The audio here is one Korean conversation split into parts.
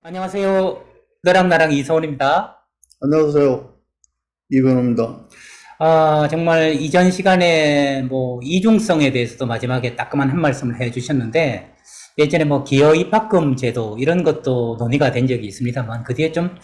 안녕하세요. 너랑 나랑 이서원입니다. 안녕하세요. 이건우입니다. 정말 이전 시간에 이중성에 대해서도 마지막에 따끔한 한 말씀을 해 주셨는데, 예전에 기여 입학금 제도 이런 것도 논의가 된 적이 있습니다만, 그 뒤에 좀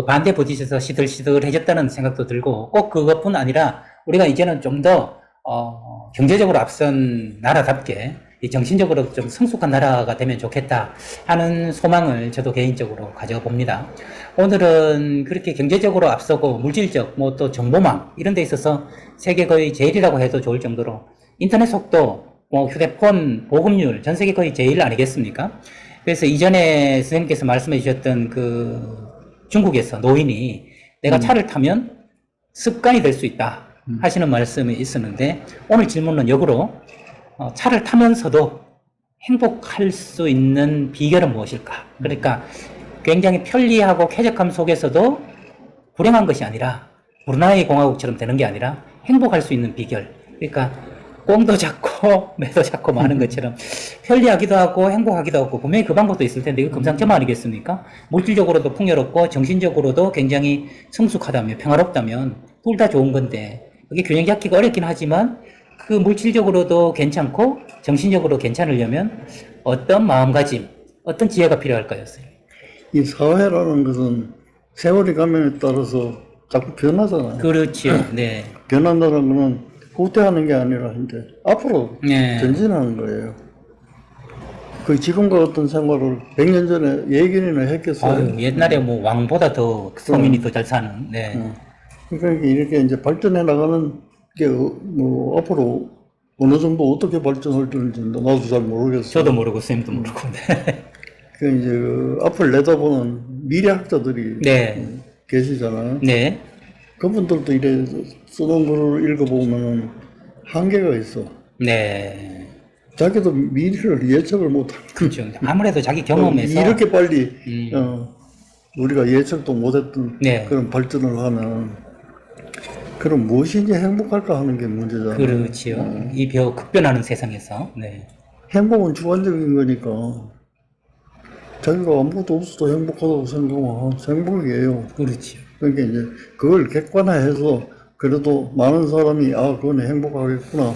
반대 부딪혀서 시들시들해졌다는 생각도 들고, 꼭 그것뿐 아니라 우리가 이제는 좀 더, 경제적으로 앞선 나라답게 이 정신적으로 좀 성숙한 나라가 되면 좋겠다 하는 소망을 저도 개인적으로 가져봅니다. 오늘은 그렇게 경제적으로 앞서고 물질적 또 정보망 이런 데 있어서 세계 거의 제일이라고 해도 좋을 정도로 인터넷 속도 휴대폰 보급률 전 세계 거의 제일 아니겠습니까? 그래서 이전에 선생님께서 말씀해 주셨던 그 중국에서 노인이 내가 차를 타면 습관이 될 수 있다 하시는 말씀이 있었는데, 오늘 질문은 역으로 차를 타면서도 행복할 수 있는 비결은 무엇일까? 그러니까 굉장히 편리하고 쾌적함 속에서도 불행한 것이 아니라, 브루나이 공화국처럼 되는 게 아니라 행복할 수 있는 비결. 그러니까 꽁도 잡고 매도 잡고 마는 것처럼 편리하기도 하고 행복하기도 하고, 분명히 그 방법도 있을 텐데 이거 금상첨화 아니겠습니까? 물질적으로도 풍요롭고 정신적으로도 굉장히 성숙하다면, 평화롭다면 둘 다 좋은 건데, 그게 균형 잡기가 어렵긴 하지만 그 물질적으로도 괜찮고 정신적으로 괜찮으려면 어떤 마음가짐, 어떤 지혜가 필요할까요, 선생님? 이 사회라는 것은 세월이 가면에 따라서 자꾸 변하잖아요. 그렇지요. 네. 변한다는 것은 후퇴하는 게 아니라 이제 앞으로 네. 전진하는 거예요. 그 지금과 같은 생활을 100년 전에 예견이나 했겠어요. 옛날에 왕보다 더 서민이 더 잘 사는. 네. 그러니까 이렇게 이제 발전해 나가는 게 앞으로 어느 정도 어떻게 발전할지는 나도 잘 모르겠어요. 저도 모르고 선생님도 모르고. 네. 그 이제 앞을 내다보는 미래학자들이 네. 계시잖아요. 네. 그분들도 이래 쓰는 글을 읽어보면 한계가 있어. 네. 자기도 미래를 예측을 못하는. 그렇죠. 아무래도 자기 경험에서 이렇게 빨리 우리가 예측도 못했던 네. 그런 발전을 하면 그럼 무엇인지 행복할까 하는 게 문제잖아요. 그렇지요. 이 급변하는 세상에서. 네. 행복은 주관적인 거니까 자기가 아무것도 없어도 행복하다고 생각하면 행복이에요. 그렇지요. 그러니까 이제 그걸 객관화해서 그래도 많은 사람이 그건 행복하겠구나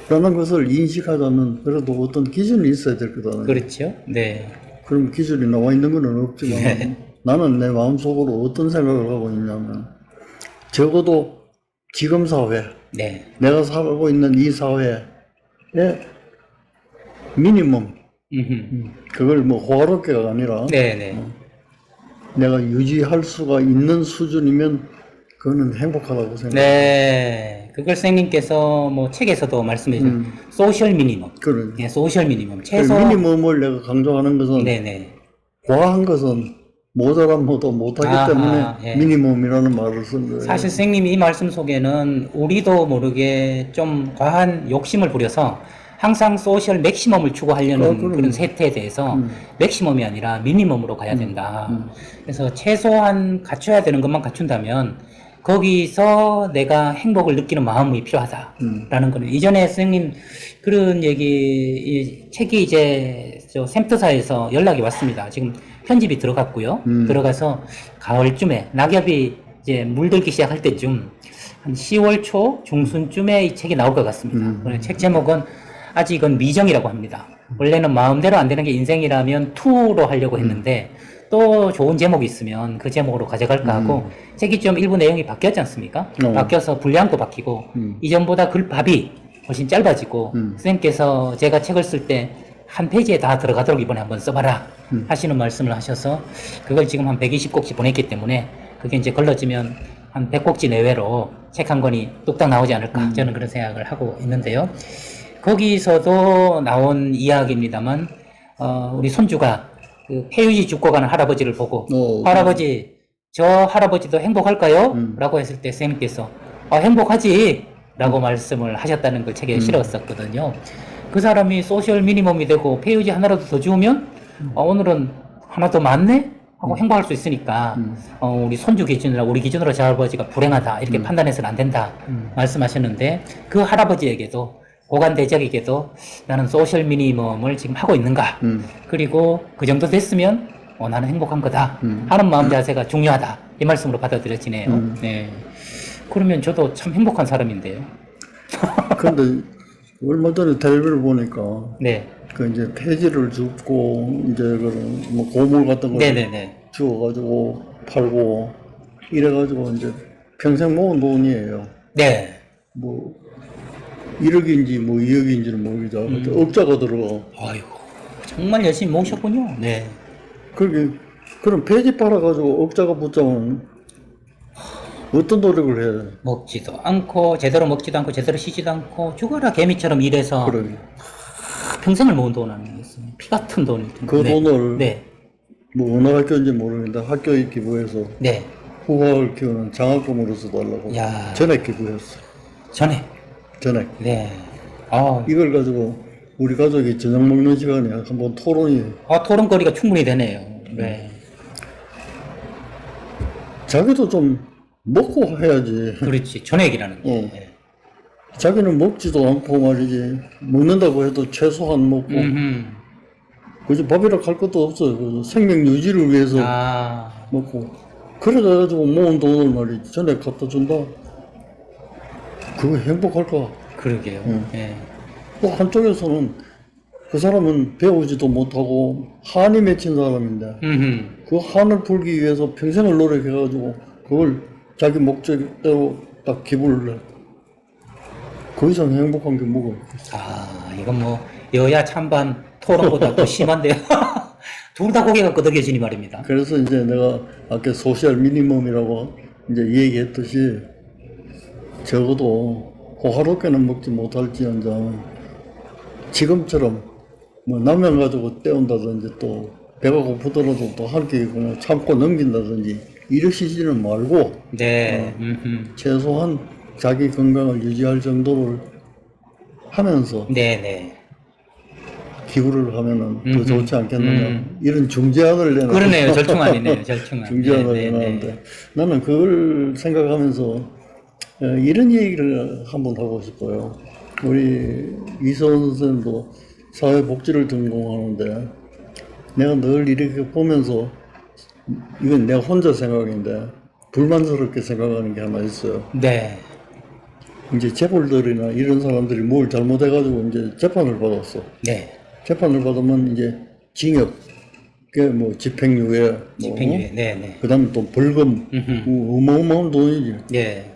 라는 것을 인식하자면 그래도 어떤 기준이 있어야 될 거잖아요. 그렇죠. 네. 그럼 기준이 나와 있는 건 없지만 나는 내 마음속으로 어떤 생각을 하고 있냐면 적어도 지금 사회, 네. 내가 살고 있는 이 사회의 미니멈, 그걸 호화롭게가 아니라 네네. 내가 유지할 수가 있는 수준이면 그거는 행복하다고 생각해요. 네. 그걸 선생님께서 책에서도 말씀해 주신 소셜 미니멈. 그런 네, 소셜 미니멈. 그 최소. 미니멈을 내가 강조하는 것은 네네. 과한 것은 모자란것도 못하기 때문에 예. 미니멈이라는 말을 쓴 거예요. 사실 선생님이 이 말씀 속에는 우리도 모르게 좀 과한 욕심을 부려서 항상 소셜 맥시멈을 추구하려는 그런 세태에 대해서 맥시멈이 아니라 미니멈으로 가야 된다. 그래서 최소한 갖춰야 되는 것만 갖춘다면 거기서 내가 행복을 느끼는 마음이 필요하다라는 거는, 이전에 선생님 그런 얘기, 이 책이 이제 샘터사에서 연락이 왔습니다. 지금 편집이 들어갔고요. 들어가서 가을쯤에 낙엽이 이제 물들기 시작할 때쯤 한 10월 초 중순쯤에 이 책이 나올 것 같습니다. 책 제목은 아직은 미정이라고 합니다. 원래는 마음대로 안 되는 게 인생이라면 투로 하려고 했는데 또 좋은 제목이 있으면 그 제목으로 가져갈까 하고 책이 좀 일부 내용이 바뀌었지 않습니까? 바뀌어서 분량도 바뀌고 이전보다 글밥이 훨씬 짧아지고 선생님께서 제가 책을 쓸 때 한 페이지에 다 들어가도록 이번에 한번 써봐라 하시는 말씀을 하셔서 그걸 지금 한 120곡씩 보냈기 때문에 그게 이제 걸러지면 한 100곡지 내외로 책 한 권이 뚝딱 나오지 않을까 저는 그런 생각을 하고 있는데요. 거기서도 나온 이야기입니다만 우리 손주가 그 폐유지 죽고 가는 할아버지를 보고 할아버지, 저 할아버지도 행복할까요? 라고 했을 때 선생님께서 행복하지 라고 말씀을 하셨다는 걸 책에 실었었거든요. 그 사람이 소셜 미니멈이 되고 폐유지 하나라도 더 주우면 오늘은 하나 더 많네? 하고 행복할 수 있으니까 우리 손주 기준으로, 우리 기준으로 저 할아버지가 불행하다 이렇게 판단해서는 안 된다 말씀하셨는데, 그 할아버지에게도 고관대적에게도 나는 소셜 미니멈을 지금 하고 있는가, 그리고 그 정도 됐으면 나는 행복한 거다 하는 마음 자세가 중요하다 이 말씀으로 받아들여지네요. 네. 그러면 저도 참 행복한 사람인데요. 근데 얼마 전에 텔레비를 보니까 네. 그 이제 폐지를 줍고 이제 그런 뭐 고물 같은 걸 네네네. 주워가지고 팔고 이래가지고 이제 평생 모은 돈이에요. 네. 뭐 1억인지 뭐 2억인지는 모르겠다. 억자가 들어가. 아이고 정말 열심히 모으셨군요. 네. 그렇게 그럼 폐지 팔아가지고 억자가 붙자면 어떤 노력을 해? 먹지도 않고 제대로 먹지도 않고 제대로 쉬지도 않고 죽어라 개미처럼 일해서 그러게. 평생을 모은 돈 아니겠습니까? 피 같은 돈일 텐데. 그 돈을 네. 뭐 어느 학교인지 모르겠는데 학교에 기부해서 네. 후학을 키우는 장학금으로 써달라고 야. 전액 기부했어. 전에. 전액. 네. 아, 이걸 가지고 우리 가족이 저녁 먹는 시간에 한번 토론이 토론거리가 충분히 되네요. 네. 자기도 좀 먹고 해야지. 그렇지. 전액이라는 게. 어. 자기는 먹지도 않고 말이지. 먹는다고 해도 최소한 먹고. 그지 밥이라 할 것도 없어요. 그래서 생명 유지를 위해서 아, 먹고. 그래가지고 모은 돈을 말이지. 전에 갖다 준다. 그거 행복할까? 그러게요. 예. 또 한쪽에서는 그 사람은 배우지도 못하고 한이 맺힌 사람인데 그 한을 풀기 위해서 평생을 노력해가지고 그걸 자기 목적대로 딱 기부를 해. 그 이상 행복한 게 뭐가 있겠어. 아, 이건 뭐 여야 찬반 토론보다 더 심한데요. 둘 다 고개가 끄덕여지니 말입니다. 그래서 이제 내가 아까 소셜 미니멈이라고 이제 얘기했듯이 적어도 호화롭게는 먹지 못할지언정 지금처럼 뭐 라면 가지고 때운다든지 또 배가 고프더라도 또 할 게 있고 참고 넘긴다든지 이러시지는 말고 네. 최소한 자기 건강을 유지할 정도를 하면서 네네. 기부를 하면은 더 좋지 않겠느냐 이런 중재안을 내놨 그러네요. 절충안이네요. 절충안. 중재안을 네, 네, 내놨는데 네. 나는 그걸 생각하면서 이런 얘기를 한번 하고 싶어요. 우리 이서원 선생님도 사회복지를 전공하는데 내가 늘 이렇게 보면서 이건 내가 혼자 생각인데 불만스럽게 생각하는 게 하나 있어요. 네. 이제 재벌들이나 이런 사람들이 뭘 잘못해가지고 이제 재판을 받았어. 네. 재판을 받으면 이제 징역, 뭐 집행유예, 집행유예. 네네. 그다음에 또 벌금, 어마어마한 돈이지. 네.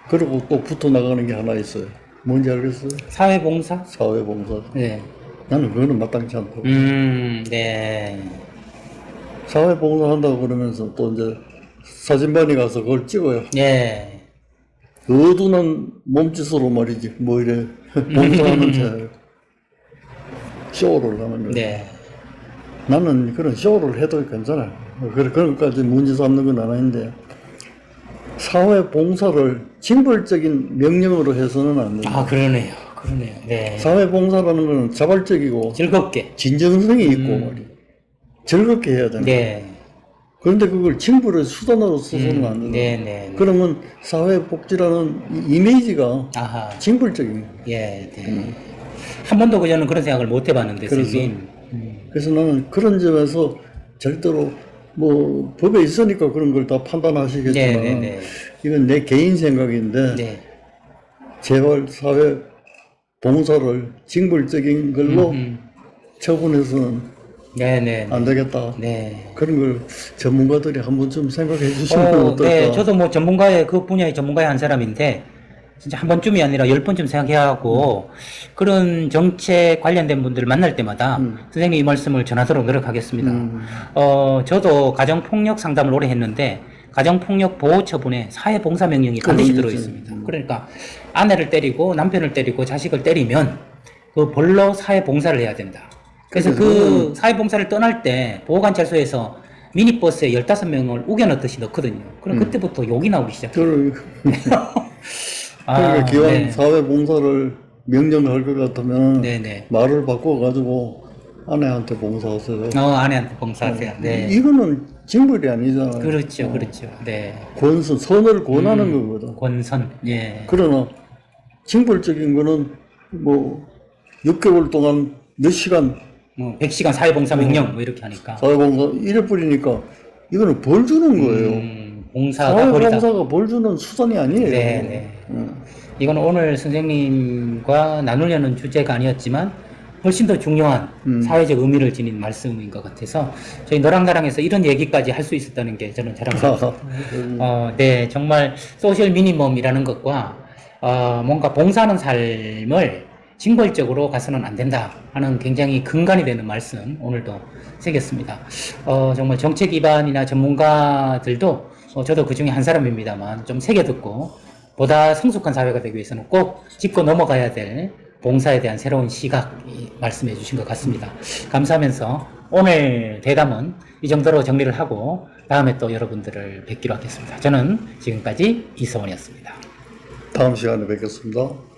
그리고 또 붙어 나가는 게 하나 있어요. 뭔지 알겠어요? 사회봉사? 사회봉사. 네. 나는 그거는 마땅치 않다고. 네. 사회봉사 한다고 그러면서 또 이제 사진반에 가서 그걸 찍어요. 네. 어두운 몸짓으로 말이지. 뭐 이래 봉사하는 채 쇼를 하는 거예요. 네. 나는 그런 쇼를 해도 괜찮아요. 그런 것까지 문제 삼는 건 아닌데 사회봉사를 징벌적인 명령으로 해서는 안 돼요. 아, 그러네요. 그러네요. 네. 사회봉사라는 것은 자발적이고 즐겁게. 진정성이 있고 말이에요. 즐겁게 해야 되는 거예요. 네. 그런데 그걸 징벌의 수단으로 써서는 안 된다. 네네. 그러면 사회복지라는 이미지가 아하. 징벌적인 거예요. 예. 네. 한 번도 그전에는 그런 생각을 못 해봤는데, 그래서 선생님. 그래서 나는 그런 점에서 절대로 뭐 법에 있으니까 그런 걸 다 판단하시겠지만 네네네. 이건 내 개인 생각인데 네. 제발 사회 봉사를 징벌적인 걸로 처분해서는 네네. 안 되겠다. 네. 그런 걸 전문가들이 한 번쯤 생각해 주시면 어떨까? 네. 저도 뭐 전문가의 그 분야의 전문가의 한 사람인데, 진짜 한 번쯤이 아니라 10번쯤 생각해야 하고, 그런 정책 관련된 분들을 만날 때마다 선생님 이 말씀을 전하도록 노력하겠습니다. 저도 가정폭력 상담을 오래 했는데, 가정폭력 보호처분에 사회봉사명령이 반드시 그러겠죠. 들어있습니다. 그러니까 아내를 때리고 남편을 때리고 자식을 때리면 그 벌로 사회봉사를 해야 된다. 그래서 그 사회봉사를 떠날 때 보호관찰소에서 미니버스에 15명을 우겨 넣듯이 넣거든요. 그럼 그때부터 욕이 나오기 시작해요. 그러니까 기왕 네. 사회봉사를 명령할 것 같으면 네네. 말을 바꿔가지고 아내한테 봉사하세요. 아내한테 봉사하세요. 네. 이거는 징벌이 아니잖아요. 그렇죠, 그렇죠. 네. 선을 권하는 거거든. 권선, 예. 그러나 징벌적인 거는 뭐 6개월 동안 몇 시간 뭐 100시간 사회봉사 명령 뭐 이렇게 하니까 사회봉사 이래 뿌리니까 이거는 벌 주는 거예요. 봉사가 벌이다. 사회봉사가 벌 주는 수단이 아니에요. 네. 이건 오늘 선생님과 나누려는 주제가 아니었지만 훨씬 더 중요한 사회적 의미를 지닌 말씀인 것 같아서 저희 너랑나랑에서 이런 얘기까지 할 수 있었다는 게 저는 자랑스럽습니다. 네, 정말 소셜 미니멈이라는 것과 뭔가 봉사하는 삶을 징벌적으로 가서는 안 된다 하는 굉장히 근간이 되는 말씀 오늘도 새겼습니다. 정말 정책 기반이나 전문가들도 저도 그 중에 한 사람입니다만 좀 새겨듣고 보다 성숙한 사회가 되기 위해서는 꼭 짚고 넘어가야 될 봉사에 대한 새로운 시각 말씀해 주신 것 같습니다. 감사하면서 오늘 대담은 이 정도로 정리를 하고 다음에 또 여러분들을 뵙기로 하겠습니다. 저는 지금까지 이성원이었습니다. 다음 시간에 뵙겠습니다.